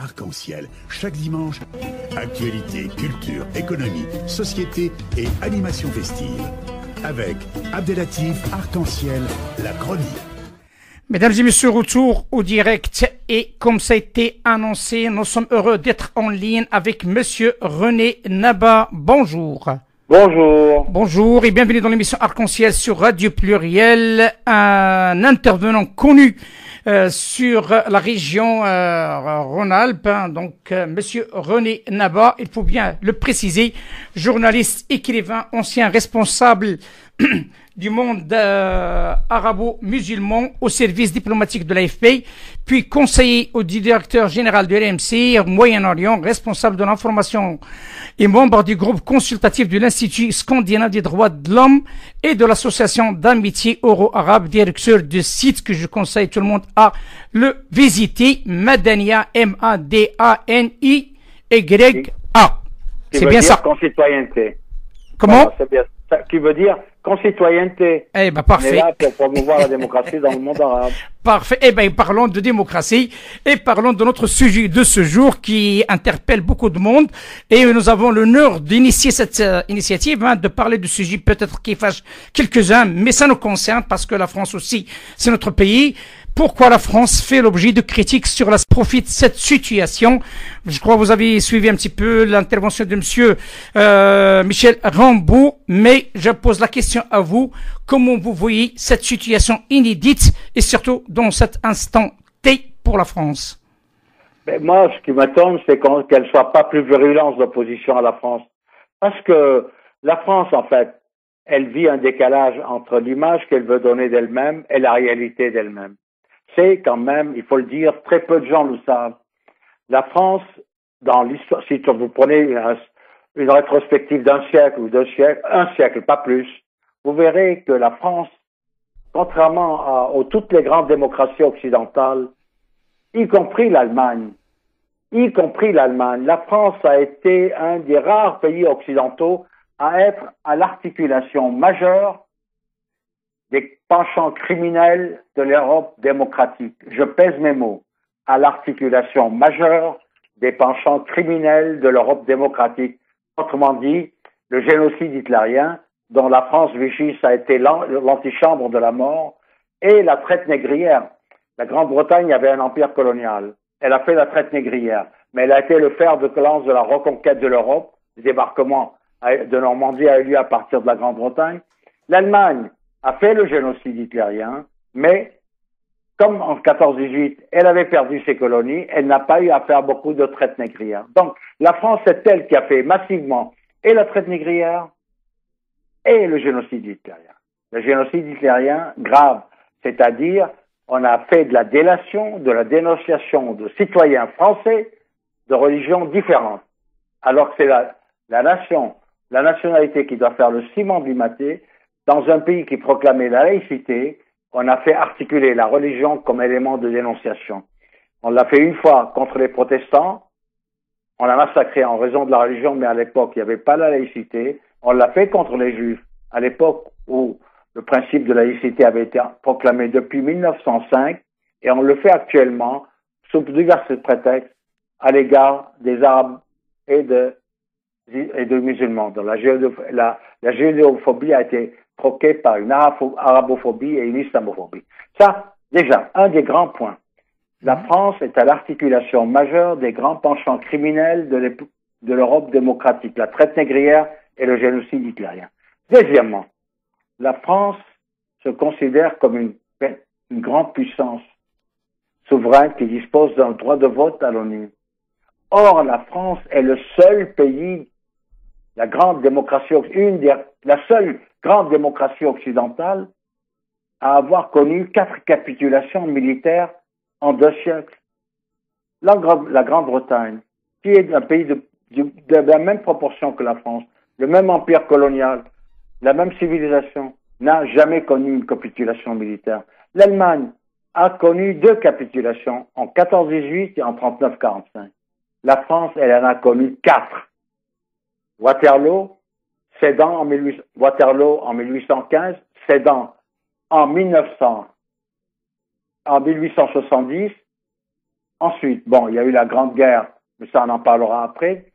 Arc-en-Ciel, chaque dimanche, actualité, culture, économie, société et animation festive. Avec Abdelatif Arc-en-Ciel, la chronique. Mesdames et messieurs, retour au direct et comme ça a été annoncé, nous sommes heureux d'être en ligne avec monsieur René Naba. Bonjour. Bonjour. Bonjour et bienvenue dans l'émission Arc-en-Ciel sur Radio Pluriel, un intervenant connu sur la région Rhône-Alpes, donc monsieur René Naba, il faut bien le préciser, journaliste, écrivain, ancien responsable du monde arabo-musulman au service diplomatique de l'AFP, puis conseiller au directeur général de l'AMC Moyen-Orient, responsable de l'information et membre du groupe consultatif de l'Institut scandinave des droits de l'homme et de l'association d'amitié euro-arabe, directeur de site que je conseille tout le monde à le visiter, Madania, M-A-D-A-N-I-Y-A. C'est bien ça. Concitoyenneté. Comment? C'est bien ça. Qui veut dire concitoyenneté. Eh ben, parfait. On est là pour promouvoir la démocratie dans le monde arabe. Parfait. Eh ben, parlons de démocratie et parlons de notre sujet de ce jour qui interpelle beaucoup de monde. Et nous avons l'honneur d'initier cette initiative, de parler du sujet peut-être qui fâche quelques-uns, mais ça nous concerne parce que la France aussi, c'est notre pays. Pourquoi la France fait l'objet de critiques sur la profit de cette situation? Je crois que vous avez suivi un petit peu l'intervention de monsieur Michel Rambaud, mais je pose la question à vous. Comment vous voyez cette situation inédite et surtout dans cet instant T pour la France? Mais moi, ce qui m'étonne, c'est qu'elle ne soit pas plus virulente d'opposition à la France. Parce que la France, en fait, elle vit un décalage entre l'image qu'elle veut donner d'elle-même et la réalité d'elle-même. C'est quand même, il faut le dire, très peu de gens le savent. La France, dans l'histoire, si vous prenez une rétrospective d'un siècle ou deux siècles, un siècle, pas plus, vous verrez que la France, contrairement à toutes les grandes démocraties occidentales, y compris l'Allemagne, la France a été un des rares pays occidentaux à être à l'articulation majeure des penchants criminels de l'Europe démocratique. Je pèse mes mots. À l'articulation majeure des penchants criminels de l'Europe démocratique. Autrement dit, le génocide hitlérien, dont la France Vichy, ça a été l'antichambre de la mort, et la traite négrière. La Grande-Bretagne avait un empire colonial. Elle a fait la traite négrière, mais elle a été le fer de lance de la reconquête de l'Europe. Le débarquement de Normandie a eu lieu à partir de la Grande-Bretagne. L'Allemagne a fait le génocide hitlérien, mais comme en 14-18, elle avait perdu ses colonies, elle n'a pas eu à faire beaucoup de traite négrière. Donc, la France, c'est elle qui a fait massivement et la traite négrière et le génocide hitlérien. Le génocide hitlérien grave, c'est-à-dire on a fait de la délation, de la dénonciation de citoyens français de religions différentes, alors que c'est la nationalité qui doit faire le ciment du maté. Dans un pays qui proclamait la laïcité, on a fait articuler la religion comme élément de dénonciation. On l'a fait une fois contre les protestants, on l'a massacré en raison de la religion, mais à l'époque, il n'y avait pas la laïcité. On l'a fait contre les juifs, à l'époque où le principe de laïcité avait été proclamé depuis 1905, et on le fait actuellement, sous divers prétextes, à l'égard des Arabes et de musulmans. Donc la judéophobie a été troquée par une arabophobie et une islamophobie. Ça, déjà, un des grands points. La France est à l'articulation majeure des grands penchants criminels de l'Europe démocratique, la traite négrière et le génocide hitlérien. Deuxièmement, la France se considère comme une grande puissance souveraine qui dispose d'un droit de vote à l'ONU. Or, la France est le seul pays, la seule grande démocratie occidentale à avoir connu 4 capitulations militaires en 2 siècles. La Grande-Bretagne, qui est un pays de la même proportion que la France, le même empire colonial, la même civilisation, n'a jamais connu une capitulation militaire. L'Allemagne a connu 2 capitulations, en 14-18 et en 39-45. La France, elle en a connu 4. Waterloo en 1815, Sedan en 1870 Ensuite, bon, il y a eu la Grande Guerre, mais ça on en parlera après.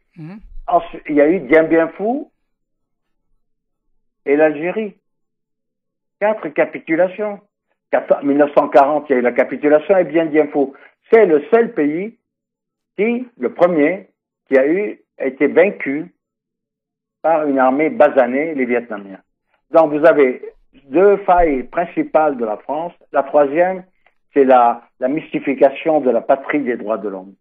Ensuite, il y a eu Dien Bien Phu et l'Algérie. 4 capitulations. 1940, il y a eu la capitulation et Dien Bien Phu. C'est le seul pays le premier, qui a été vaincu par une armée basanée, les Vietnamiens. Donc vous avez 2 failles principales de la France. La troisième, c'est la mystification de la patrie des droits de l'homme.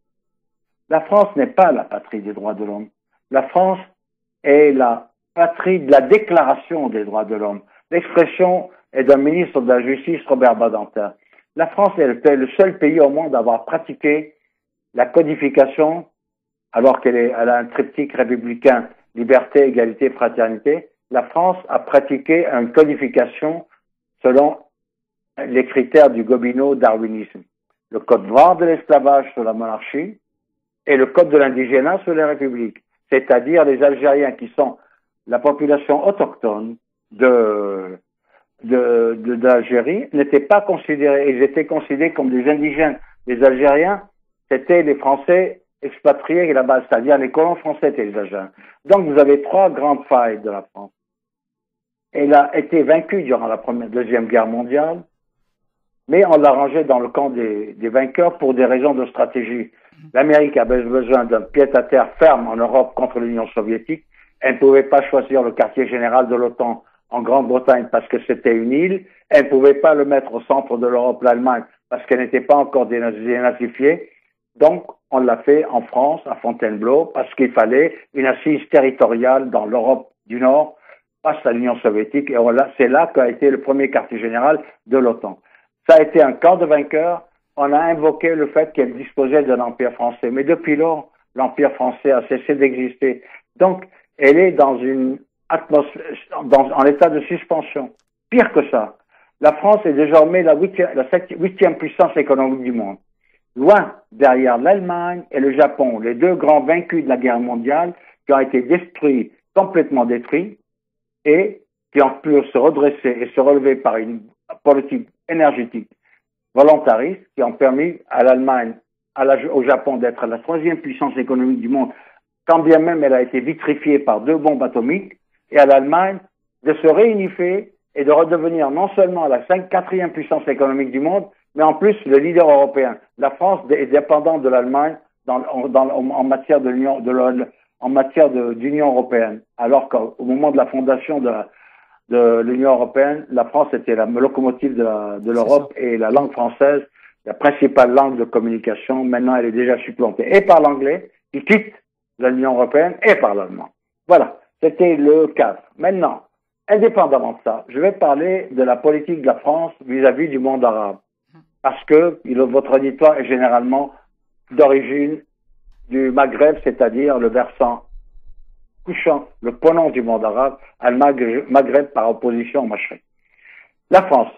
La France n'est pas la patrie des droits de l'homme. La France est la patrie de la déclaration des droits de l'homme. L'expression est d'un ministre de la Justice, Robert Badinter. La France est le seul pays au monde à avoir pratiqué la codification, alors qu'elle a un triptyque républicain, liberté, égalité, fraternité. La France a pratiqué une codification selon les critères du Gobineau-darwinisme. Le code noir de l'esclavage sur la monarchie et le code de l'indigénat sur les républiques. C'est-à-dire les Algériens qui sont la population autochtone d'Algérie n'étaient pas considérés, ils étaient considérés comme des indigènes. Les Algériens, c'était les Français expatriés là-bas, c'est-à-dire les colons français étaient les Algériens. Donc vous avez 3 grandes failles de la France. Elle a été vaincue durant la Deuxième Guerre mondiale, mais on l'a rangée dans le camp des vainqueurs pour des raisons de stratégie. L'Amérique avait besoin d'un pied-à-terre ferme en Europe contre l'Union soviétique. Elle ne pouvait pas choisir le quartier général de l'OTAN en Grande-Bretagne parce que c'était une île. Elle ne pouvait pas le mettre au centre de l'Europe, l'Allemagne, parce qu'elle n'était pas encore dénazifiée. Donc, on l'a fait en France, à Fontainebleau, parce qu'il fallait une assise territoriale dans l'Europe du Nord face à l'Union soviétique. Et voilà, c'est là qu'a été le premier quartier général de l'OTAN. Ça a été un camp de vainqueurs. On a invoqué le fait qu'elle disposait d'un empire français. Mais depuis lors, l'empire français a cessé d'exister. Donc, elle est dans une atmosphère, en état de suspension. Pire que ça, la France est désormais la 8e puissance économique du monde. Loin derrière l'Allemagne et le Japon, les 2 grands vaincus de la guerre mondiale, qui ont été détruits, complètement détruits, et qui ont pu se redresser et se relever par une politique énergétique volontariste, qui ont permis à l'Allemagne, au Japon d'être la 3e puissance économique du monde, quand bien même elle a été vitrifiée par 2 bombes atomiques, et à l'Allemagne de se réunifier et de redevenir non seulement la 4e puissance économique du monde, mais en plus le leader européen. La France est dépendante de l'Allemagne en matière d'Union européenne, alors qu'au moment de la fondation de l'Union européenne, la France était la locomotive de l'Europe et la langue française, la principale langue de communication, maintenant elle est déjà supplantée et par l'anglais, qui quitte l'Union européenne, et par l'allemand. Voilà, c'était le cadre. Maintenant, indépendamment de ça, je vais parler de la politique de la France vis-à-vis du monde arabe. Parce que votre auditoire est généralement d'origine du Maghreb, c'est-à-dire le versant couchant, le ponant du monde arabe, al Maghreb par opposition au Machrek. La France,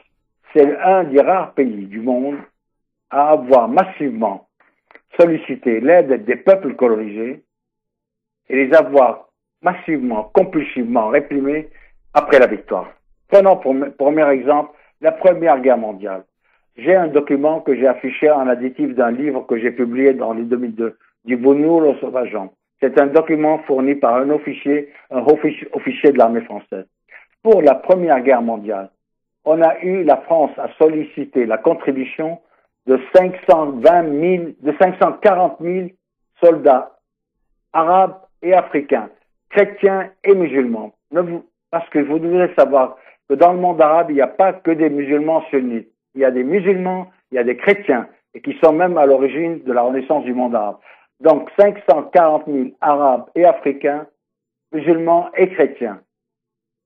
c'est un des rares pays du monde à avoir massivement sollicité l'aide des peuples colonisés et les avoir massivement, compulsivement réprimés après la victoire. Prenons pour premier exemple la Première Guerre mondiale. J'ai un document que j'ai affiché en additif d'un livre que j'ai publié dans les 2002, du Bougnoul au Sauvageon. C'est un document fourni par un officier de l'armée française. Pour la Première Guerre mondiale, on a eu, la France a sollicité la contribution de 540 000 soldats arabes et africains, chrétiens et musulmans. Parce que vous devez savoir que dans le monde arabe, il n'y a pas que des musulmans sunnites. Il y a des musulmans, il y a des chrétiens, et qui sont même à l'origine de la renaissance du monde arabe. Donc 540 000 arabes et africains, musulmans et chrétiens.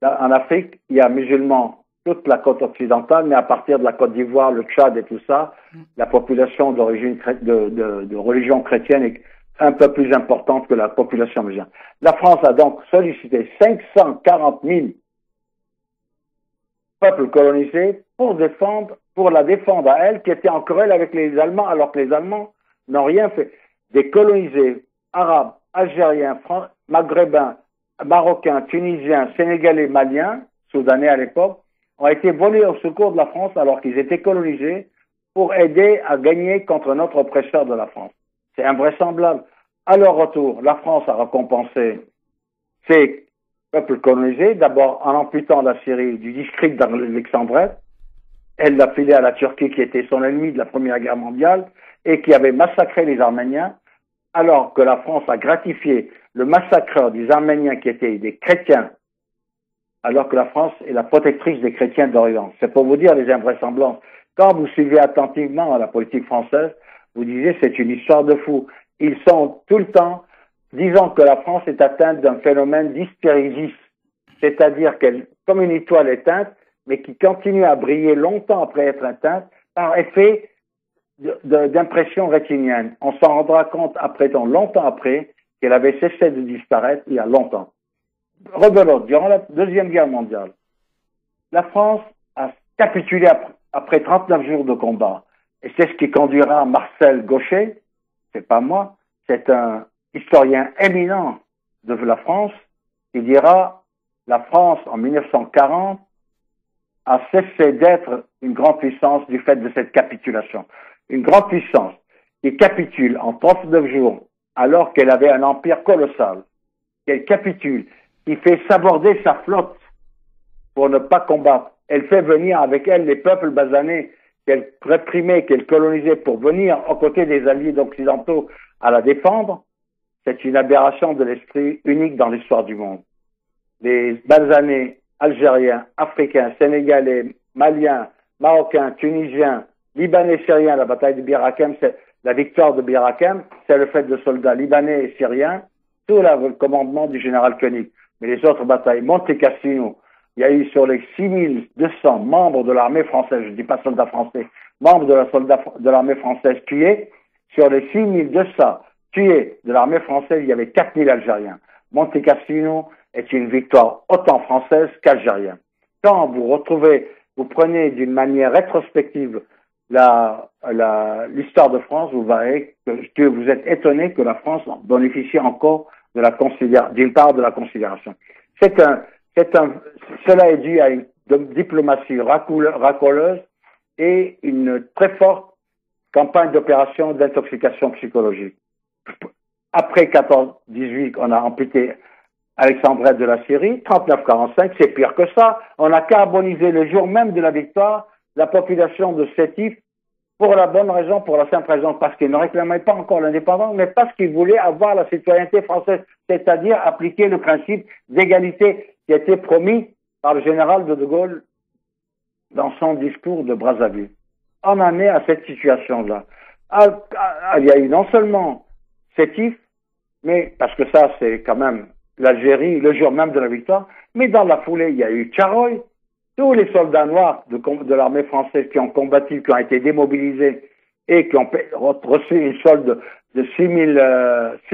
Là, en Afrique, il y a musulmans toute la côte occidentale, mais à partir de la Côte d'Ivoire, le Tchad et tout ça, la population d'origine de religion chrétienne est un peu plus importante que la population musulmane. La France a donc sollicité 540 000 peuples colonisés pour la défendre à elle, qui était en querelle avec les Allemands, alors que les Allemands n'ont rien fait. Des colonisés arabes, algériens, maghrébins, marocains, tunisiens, sénégalais, maliens, soudanais à l'époque, ont été volés au secours de la France alors qu'ils étaient colonisés pour aider à gagner contre notre oppresseur de la France. C'est invraisemblable. À leur retour, la France a récompensé ses peuples colonisés, d'abord en amputant la Syrie du district d'Alexandrie. Elle l'a filé à la Turquie qui était son ennemi de la Première Guerre mondiale et qui avait massacré les Arméniens, alors que la France a gratifié le massacreur des Arméniens qui étaient des chrétiens, alors que la France est la protectrice des chrétiens d'Orient. C'est pour vous dire les invraisemblances. Quand vous suivez attentivement la politique française, vous disiez c'est une histoire de fou. Ils sont tout le temps disant que la France est atteinte d'un phénomène d'hystérésis, c'est-à-dire qu'elle, comme une étoile éteinte, mais qui continue à briller longtemps après être éteinte par effet d'impression rétinienne. On s'en rendra compte longtemps après qu'elle avait cessé de disparaître il y a longtemps. Rebelote, durant la Deuxième Guerre mondiale, la France a capitulé après 39 jours de combat. Et c'est ce qui conduira Marcel Gauchet, c'est pas moi, c'est un historien éminent de la France, qui dira la France en 1940 a cessé d'être une grande puissance du fait de cette capitulation. Une grande puissance qui capitule en 39 jours alors qu'elle avait un empire colossal, qu'elle capitule, qui fait s'aborder sa flotte pour ne pas combattre. Elle fait venir avec elle les peuples basanés qu'elle réprimait, qu'elle colonisait pour venir aux côtés des alliés occidentaux à la défendre. C'est une aberration de l'esprit unique dans l'histoire du monde. Les basanés algériens, africains, sénégalais, maliens, marocains, tunisiens, libanais, syriens, la bataille de Bir Hakeim, c'est la victoire de Bir Hakeim, c'est le fait de soldats libanais et syriens, sous le commandement du général Koenig. Mais les autres batailles, Monte Cassino, il y a eu sur les 6200 membres de l'armée française, je ne dis pas soldats français, membres de l'armée française tués, sur les 6200 tués de l'armée française, il y avait 4000 Algériens. Monte Cassino est une victoire autant française qu'algérienne. Quand vous prenez d'une manière rétrospective l'histoire de France, vous verrez que vous êtes étonné que la France bénéficie encore d'une part de la considération. Cela est dû à une diplomatie racoleuse et une très forte campagne d'opération d'intoxication psychologique. Après 14-18, on a amputé Alexandrie de la Syrie, 39-45, c'est pire que ça. On a carbonisé le jour même de la victoire la population de Sétif pour la bonne raison, pour la simple raison, parce qu'ils ne réclamaient pas encore l'indépendance, mais parce qu'ils voulaient avoir la citoyenneté française, c'est-à-dire appliquer le principe d'égalité qui a été promis par le général de Gaulle dans son discours de Brazzaville. On en est à cette situation-là. Il y a eu non seulement Sétif, mais parce que ça, c'est quand même l'Algérie, le jour même de la victoire, mais dans la foulée, il y a eu Tcharoy, tous les soldats noirs de l'armée française qui ont combattu, qui ont été démobilisés et qui ont reçu une solde de 6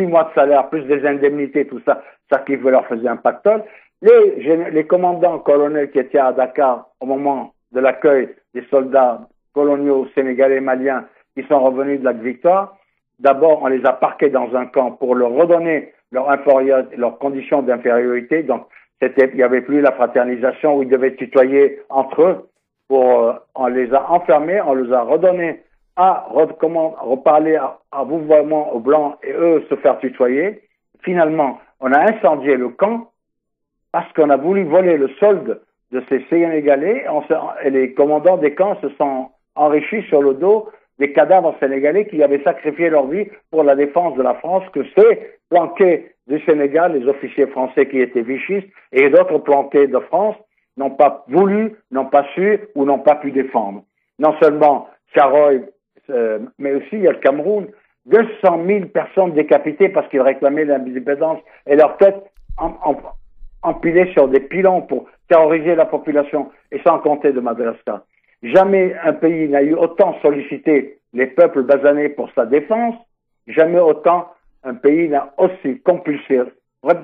mois de salaire, plus des indemnités, tout ça, ça qui leur faisait un pactole. Les commandants colonels qui étaient à Dakar au moment de l'accueil des soldats coloniaux sénégalais, maliens, qui sont revenus de la victoire, d'abord, on les a parqués dans un camp pour leur redonner leurs conditions d'infériorité. Donc, il n'y avait plus la fraternisation où ils devaient tutoyer entre eux. On les a enfermés, on les a redonnés reparler à vouvoiement aux Blancs et eux se faire tutoyer. Finalement, on a incendié le camp parce qu'on a voulu voler le solde de ces Sénégalais et les commandants des camps se sont enrichis sur le dos des cadavres sénégalais qui avaient sacrifié leur vie pour la défense de la France, que ces planqués du Sénégal, les officiers français qui étaient vichistes, et d'autres planqués de France, n'ont pas voulu, n'ont pas su ou n'ont pas pu défendre. Non seulement Tcharoy, mais aussi il y a le Cameroun, 200 000 personnes décapitées parce qu'ils réclamaient l'indépendance et leurs têtes empilées sur des pilons pour terroriser la population, et sans compter de Madagascar. Jamais un pays n'a eu autant sollicité les peuples basanés pour sa défense, jamais autant un pays n'a aussi compulsé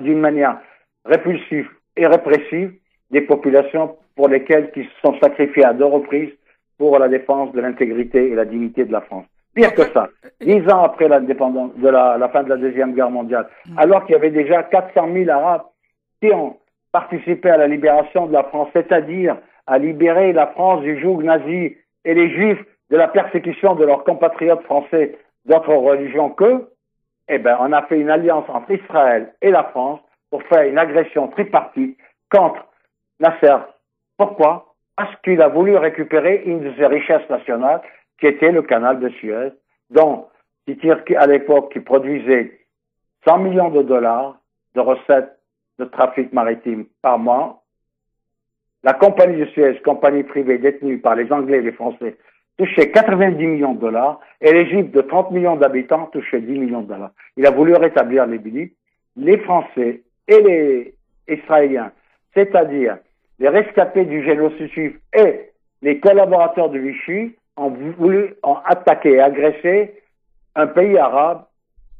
d'une manière répulsive et répressive des populations pour lesquelles qui se sont sacrifiées à 2 reprises pour la défense de l'intégrité et la dignité de la France. Pire que ça, 10 ans après l'indépendance, la fin de la Deuxième Guerre mondiale, alors qu'il y avait déjà 400 000 Arabes qui ont participé à la libération de la France, c'est-à-dire à libérer la France du joug nazi et les Juifs de la persécution de leurs compatriotes français d'autres religions qu'eux, eh ben, on a fait une alliance entre Israël et la France pour faire une agression tripartite contre Nasser. Pourquoi? Parce qu'il a voulu récupérer une de ses richesses nationales, qui était le canal de Suez, dont, à l'époque, qui produisait 100 millions de dollars de recettes de trafic maritime par mois. La compagnie de Suez, compagnie privée détenue par les Anglais et les Français, touchait 90 millions de dollars et l'Égypte de 30 millions d'habitants touchait 10 millions de dollars. Il a voulu rétablir l'équilibre. Les Français et les Israéliens, c'est-à-dire les rescapés du génocide juif et les collaborateurs de Vichy, ont attaqué et agressé un pays arabe,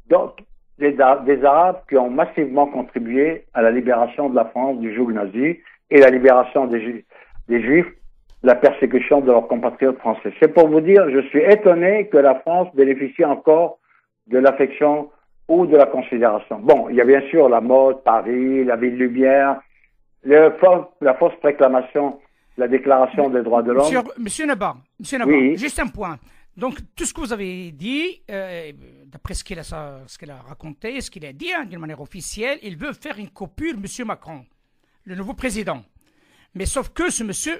donc des Arabes qui ont massivement contribué à la libération de la France du joug nazi et la libération des Juifs, la persécution de leurs compatriotes français. C'est pour vous dire, je suis étonné que la France bénéficie encore de l'affection ou de la considération. Bon, il y a bien sûr la mode, Paris, la ville lumière, la fausse préclamation, la déclaration des droits de l'homme. Monsieur Nabar, oui. Juste un point. Donc, tout ce que vous avez dit, d'après ce qu'il a raconté, ce qu'il a dit d'une manière officielle, il veut faire une coupure, monsieur Macron, le nouveau président. Mais sauf que ce monsieur,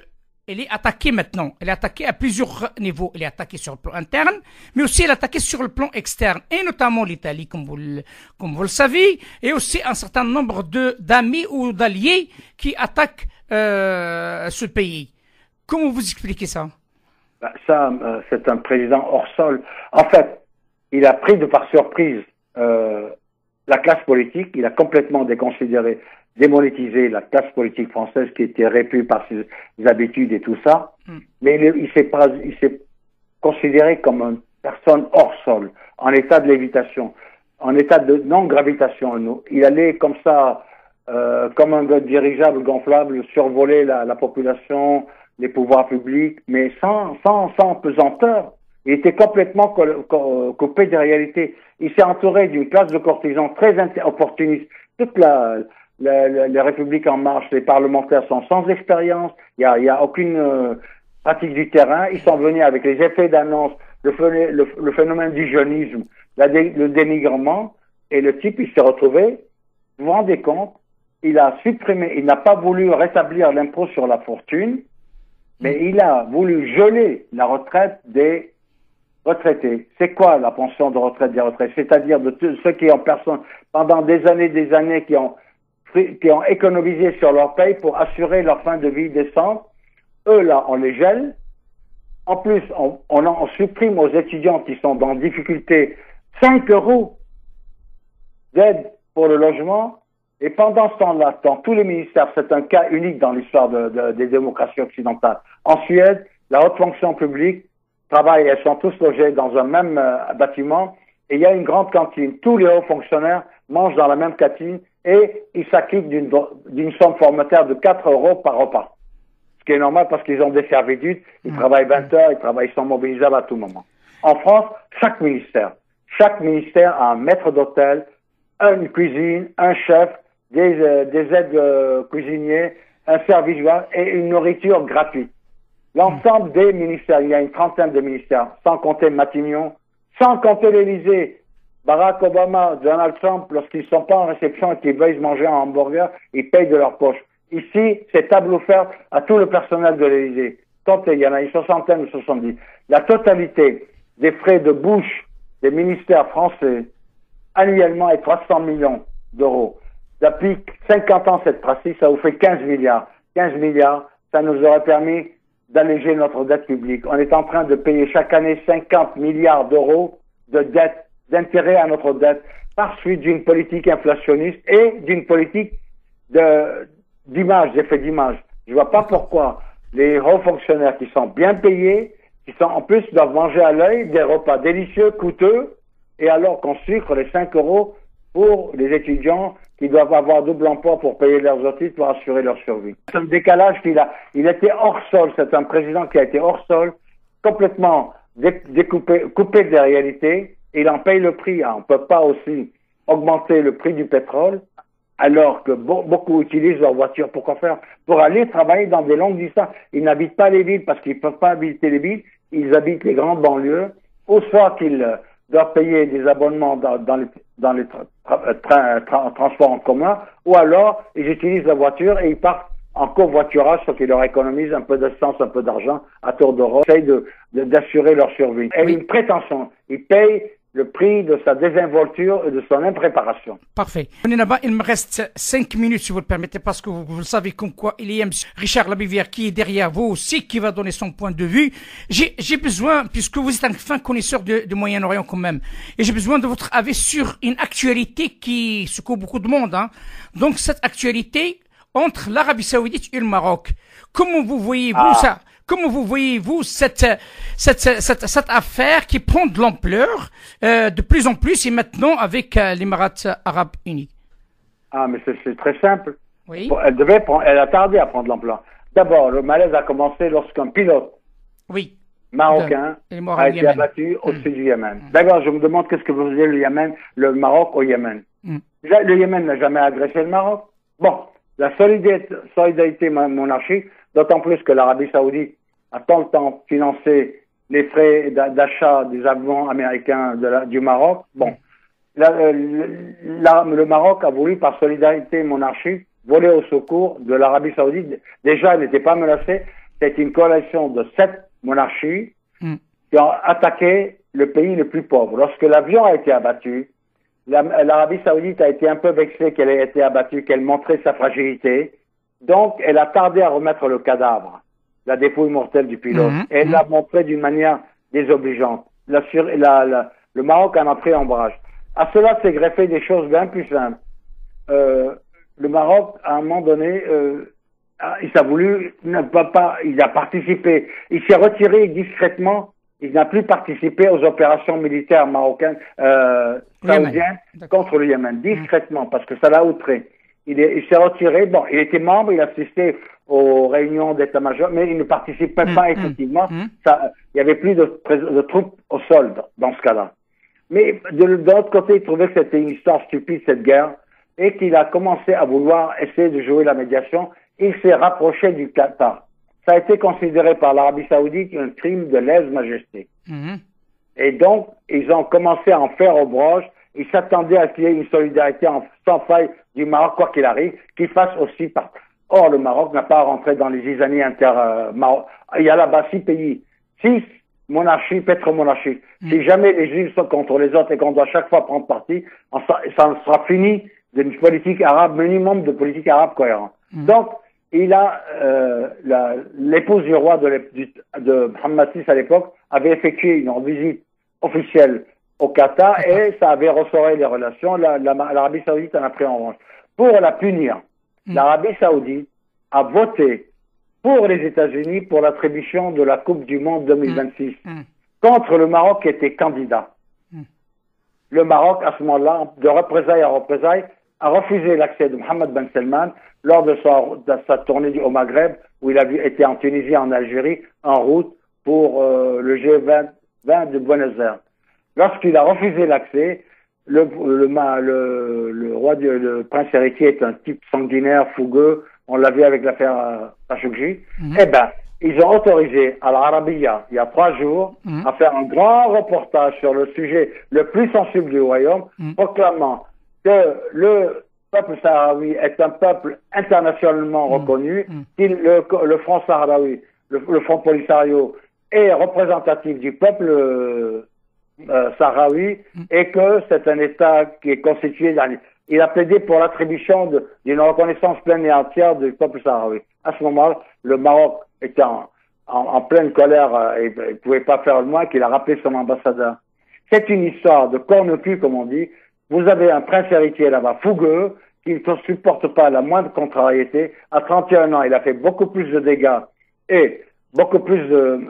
il est attaqué maintenant. Il est attaqué à plusieurs niveaux. Il est attaqué sur le plan interne, mais aussi il est attaqué sur le plan externe, et notamment l'Italie, comme vous le savez, et aussi un certain nombre d'amis ou d'alliés qui attaquent ce pays. Comment vous expliquez ça? Ça, c'est un président hors sol. En fait, il a pris par surprise la classe politique. Il a complètement déconsidéré, démonétisé la classe politique française qui était répue par ses habitudes et tout ça. Mais il s'est considéré comme une personne hors sol, en état de lévitation, en état de non-gravitation. Il allait comme ça, comme un dirigeable gonflable, survoler la population, les pouvoirs publics, mais sans pesanteur. Il était complètement coupé des réalités. Il s'est entouré d'une classe de courtisans très opportunistes. Toute les Républiques en marche, les parlementaires sont sans expérience. Il y a aucune pratique du terrain. Ils sont venus avec les effets d'annonce, le phénomène du jeunisme, le dénigrement. Et le type, il s'est retrouvé, vous vous rendez compte, il a supprimé, il n'a pas voulu rétablir l'impôt sur la fortune, mais il a voulu geler la retraite des retraités. C'est quoi la pension de retraite des retraités? C'est-à-dire de tous ceux qui ont pendant des années, qui ont économisé sur leur paye pour assurer leur fin de vie décente. Eux, là, on les gèle. En plus, on supprime aux étudiants qui sont dans difficulté 5 euros d'aide pour le logement. Et pendant ce temps-là, dans tous les ministères, c'est un cas unique dans l'histoire des démocraties occidentales. En Suède, la haute fonction publique travaille, elles sont tous logés dans un même bâtiment, et il y a une grande cantine. Tous les hauts fonctionnaires mangent dans la même cantine, et ils s'acquittent d'une somme forfaitaire de 4 euros par repas. Ce qui est normal parce qu'ils ont des servitudes, ils travaillent 20 heures, ils sont mobilisables à tout moment. En France, chaque ministère a un maître d'hôtel, une cuisine, un chef, des aides cuisiniers, un service et une nourriture gratuite. L'ensemble des ministères, il y a une trentaine de ministères, sans compter Matignon, sans compter l'Élysée. Barack Obama, Donald Trump, lorsqu'ils ne sont pas en réception et qu'ils veulent manger un hamburger, ils payent de leur poche. Ici, c'est table offerte à tout le personnel de l'Élysée. Comptez, il y en a une soixantaine ou 70. La totalité des frais de bouche des ministères français annuellement est 300 millions d'euros. Depuis 50 ans, cette pratique, ça vous fait 15 milliards. 15 milliards, ça nous aurait permis d'alléger notre dette publique. On est en train de payer chaque année 50 milliards d'euros de dette, d'intérêt à notre dette, par suite d'une politique inflationniste et d'une politique d'image, d'effet d'image. Je vois pas pourquoi les hauts fonctionnaires qui sont bien payés, qui sont en plus doivent manger à l'œil des repas délicieux, coûteux, et alors qu'on sucre les 5 euros pour les étudiants qui doivent avoir double emploi pour payer leurs études, pour assurer leur survie. C'est un décalage il était hors sol, c'est un président qui a été hors sol, complètement coupé des réalités, et il en paye le prix. On ne peut pas aussi augmenter le prix du pétrole, alors que beaucoup utilisent leur voiture. Pourquoi faire? Pour aller travailler dans des longues distances. Ils n'habitent pas les villes parce qu'ils ne peuvent pas habiter les villes. ils habitent les grandes banlieues, ou soit qu'ils doivent payer des abonnements dans les transports en commun, ou alors ils utilisent la voiture et ils partent en covoiturage, ce qui leur économise un peu d'essence, un peu d'argent à tour de rôle, essayent d'assurer leur survie. Et une prétention, ils payent le prix de sa désinvolture et de son impréparation. Parfait. Là-bas, il me reste 5 minutes, si vous le permettez, parce que vous savez comme quoi il y a M. Richard Labivière qui est derrière vous aussi, qui va donner son point de vue. J'ai besoin, puisque vous êtes un fin connaisseur du Moyen-Orient quand même, et j'ai besoin de votre avis sur une actualité qui secoue beaucoup de monde. Hein. Donc cette actualité entre l'Arabie Saoudite et le Maroc. Comment vous voyez-vous ça? Comment vous voyez-vous cette affaire qui prend de l'ampleur de plus en plus et maintenant avec l'Émirat arabe uni? Ah, mais c'est très simple. Oui. Elle a tardé à prendre l'ampleur. D'abord, le malaise a commencé lorsqu'un pilote marocain a été abattu au-dessus du Yémen. D'abord, je me demande qu'est-ce que vous faisait le Maroc au Yémen. Le Yémen n'a jamais agressé le Maroc. Bon, la solidarité monarchique, d'autant plus que l'Arabie Saoudite a tant le temps financé les frais d'achat des avions américains du Maroc. Bon, le Maroc a voulu, par solidarité monarchique, voler au secours de l'Arabie Saoudite. Déjà, elle n'était pas menacée. C'est une coalition de 7 monarchies qui ont attaqué le pays le plus pauvre. Lorsque l'avion a été abattu, l'Arabie Saoudite a été un peu vexée qu'elle ait été abattue, qu'elle montrait sa fragilité. Donc, elle a tardé à remettre le cadavre, la dépouille mortelle du pilote. Et elle l'a montré d'une manière désobligeante. Le Maroc en a pris ombrage. À cela s'est greffé des choses bien plus simples. Le Maroc, à un moment donné, il a participé. Il s'est retiré discrètement. Il n'a plus participé aux opérations militaires marocaines, saoudiennes contre le Yémen, discrètement, parce que ça l'a outré. Il s'est retiré. Bon, il était membre, il assistait aux réunions d'état-major, mais il ne participait pas effectivement. Il y avait plus de troupes au sol dans ce cas-là. Mais de l'autre côté, il trouvait que c'était une histoire stupide, cette guerre, et qu'il a commencé à vouloir essayer de jouer la médiation. Il s'est rapproché du Qatar. Ça a été considéré par l'Arabie Saoudite un crime de lèse-majesté. Et donc, ils ont commencé à en faire obroge. Ils s'attendaient à qu'il y ait une solidarité sans faille du Maroc, quoi qu'il arrive, qu'il fasse aussi part. Or, le Maroc n'a pas rentré dans les zizanies inter-Maroc. Il y a là-bas 6 pays, 6 monarchies, pétromonarchies. Si jamais les Juifs sont contre les autres et qu'on doit chaque fois prendre parti, ça sera fini d'une politique arabe, minimum de politique arabe cohérente. Donc, il a l'épouse du roi de Mohammed VI à l'époque avait effectué une visite officielle au Qatar et ça avait restauré les relations. L'Arabie Saoudite en a pris en revanche. Pour la punir, l'Arabie Saoudite a voté pour les États-Unis pour l'attribution de la Coupe du Monde 2026 contre le Maroc qui était candidat. Le Maroc, à ce moment-là, de représailles à représailles, a refusé l'accès de Mohammed Ben Salman lors de sa tournée au Maghreb, où il a été en Tunisie, en Algérie, en route pour le G20 de Buenos Aires. Lorsqu'il a refusé l'accès, le prince héritier est un type sanguinaire, fougueux, on l'a vu avec l'affaire Khashoggi, eh ben, ils ont autorisé à l'Arabia, il y a 3 jours, à faire un grand reportage sur le sujet le plus sensible du royaume, proclamant que le peuple sahraoui est un peuple internationalement reconnu, le Front Sahraoui, le Front Polisario est représentatif du peuple sahraoui et que c'est un État qui est constitué il a plaidé pour l'attribution d'une reconnaissance pleine et entière du peuple sahraoui. À ce moment-là, le Maroc était en pleine colère et il ne pouvait pas faire le moins qu'il a rappelé son ambassadeur. C'est une histoire de corne-cul, comme on dit. Vous avez un prince héritier là-bas, fougueux, qui ne supporte pas la moindre contrariété. À 31 ans, il a fait beaucoup plus de dégâts et beaucoup plus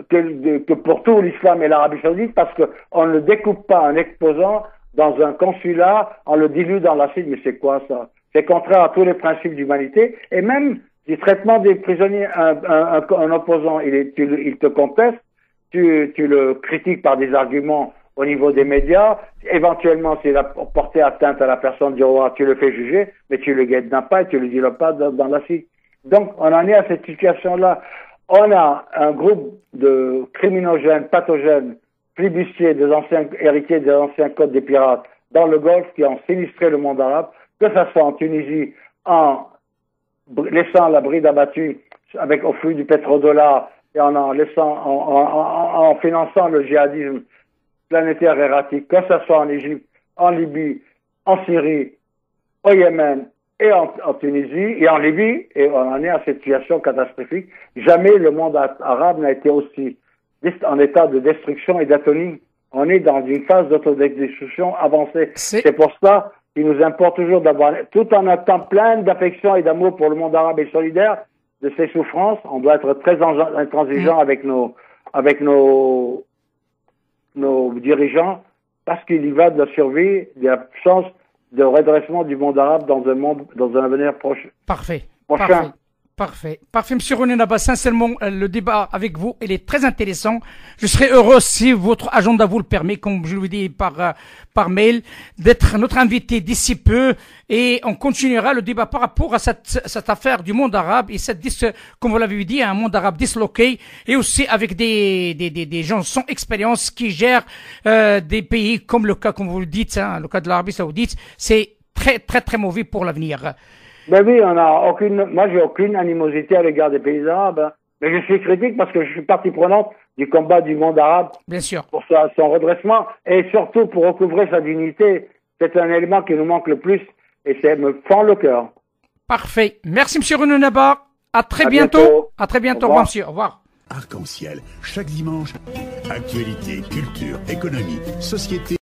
que pour tout l'islam et l'Arabie Saoudite, parce qu'on ne découpe pas un exposant dans un consulat, on le dilue dans l'acide. Mais c'est quoi ça? C'est contraire à tous les principes d'humanité et même du traitement des prisonniers. Un opposant, il te conteste, tu le critiques par des arguments au niveau des médias, éventuellement s'il a porté atteinte à la personne du roi, tu le fais juger, mais tu le guettes pas et tu le diles pas dans l'acide. Donc on en est à cette situation-là. On a un groupe de criminogènes, pathogènes, flibustiers, des anciens héritiers des anciens codes des pirates dans le Golfe qui ont sinistré le monde arabe, que ça soit en Tunisie, en laissant la bride abattue avec au flux du pétrodollar et en finançant le djihadisme planétaire erratique, que ce soit en Égypte, en Libye, en Syrie, au Yémen et en Tunisie et en Libye, et on en est à cette situation catastrophique. Jamais le monde arabe n'a été aussi en état de destruction et d'atonie. On est dans une phase d'autodestruction avancée. C'est pour ça qu'il nous importe toujours d'avoir, tout en étant plein d'affection et d'amour pour le monde arabe et solidaire de ses souffrances, on doit être très intransigeant avec nos dirigeants, parce qu'il y va de la survie, de la chance de redressement du monde arabe dans un avenir proche. Parfait. Prochain. Parfait. Monsieur René Naba, sincèrement, le débat avec vous, il est très intéressant. Je serais heureux, si votre agenda vous le permet, comme je vous dis par mail, d'être notre invité d'ici peu, et on continuera le débat par rapport à cette affaire du monde arabe et comme vous l'avez dit, un monde arabe disloqué, et aussi avec des gens sans expérience qui gèrent des pays comme le cas, comme vous le dites, le cas de l'Arabie Saoudite. C'est très, très, très mauvais pour l'avenir. Ben oui, moi j'ai aucune animosité à l'égard des pays arabes, hein. Mais je suis critique parce que je suis partie prenante du combat du monde arabe. Bien sûr. Pour son redressement et surtout pour recouvrer sa dignité. C'est un élément qui nous manque le plus et ça me fend le cœur. Parfait. Merci monsieur René Naba. À très bientôt. À très bientôt. Au revoir monsieur. Au revoir. Arc-en-ciel, chaque dimanche, actualité, culture, économie, société.